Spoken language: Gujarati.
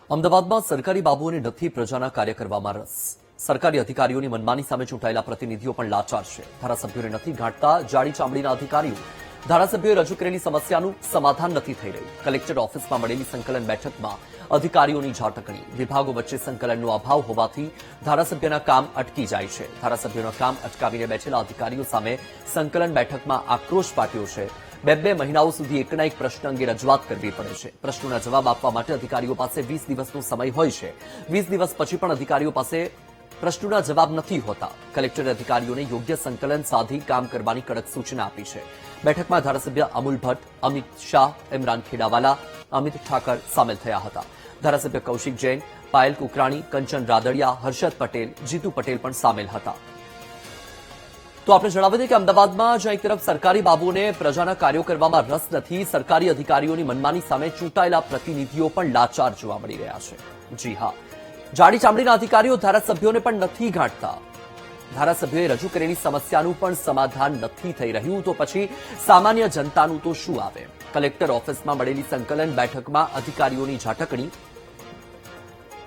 અમદાવાદમાં સરકારી બાબુઓને નથી પ્રજાના કાર્ય કરવામાં રસ. સરકારી અધિકારીઓની મનમાની સામે ચૂંટાયેલા પ્રતિનિધિઓ પણ લાચાર છે. ધારાસભ્યોને નથી ગાંઠતા જાડી ચામડીના અધિકારીઓ. ધારાસભ્યોએ રજૂ કરેલી સમસ્યાનું સમાધાન નથી થઈ રહ્યું. કલેક્ટર ઓફિસમાં મળેલી સંકલન બેઠકમાં અધિકારીઓની ઝાટકણી. વિભાગો વચ્ચે સંકલનનો અભાવ હોવાથી ધારાસભ્યના કામ અટકી જાય છે. ધારાસભ્યોના કામ અટકાવીને બેઠેલા અધિકારીઓ સામે સંકલન બેઠકમાં આક્રોશ પાટ્યો છે. બે મહિનાઓ સુધી એકના એક પ્રશ્ન અંગે રજૂઆત કરવી પડે છે. પ્રશ્નોના જવાબ આપવા માટે અધિકારીઓ પાસે 20 દિવસનો સમય હોય છે. 20 દિવસ પછી પણ અધિકારીઓ પાસે પ્રશ્નોના જવાબ નથી હોતા. કલેક્ટરે અધિકારીઓને યોગ્ય સંકલન સાધી કામ કરવાની કડક સૂચના આપી છે. બેઠકમાં ધારાસભ્ય અમૂલ ભટ્ટ, અમિત શાહ, ઇમરાન ખેડાવાલા, અમિત ઠાકર સામેલ થયા હતા. ધારાસભ્ય કૌશિક જૈન, પાયલ કુકરાણી, કંચન રાદડિયા, હર્ષદ પટેલ, જીતુ પટેલ પણ સામેલ હતા. તો આપણે જણાવી દઈએ કે અમદાવાદમાં જ્યાં એક તરફ સરકારી બાબુઓને પ્રજાના કાર્યો કરવામાં રસ નથી, સરકારી અધિકારીઓની મનમાની સામે ચૂંટાયેલા પ્રતિનિધિઓ પણ લાચાર જોવા મળી રહ્યા છે. જી હા, જાડી ચામડીના અધિકારીઓ ધારાસભ્યોને પણ નથી ગાંઠતા. ધારાસભ્યોએ રજૂ કરેલી સમસ્યાનું પણ સમાધાન નથી થઈ રહ્યું, તો પછી સામાન્ય જનતાનું તો શું આવે? કલેક્ટર ઓફિસમાં મળેલી સંકલન બેઠકમાં અધિકારીઓની ઝાટકણી.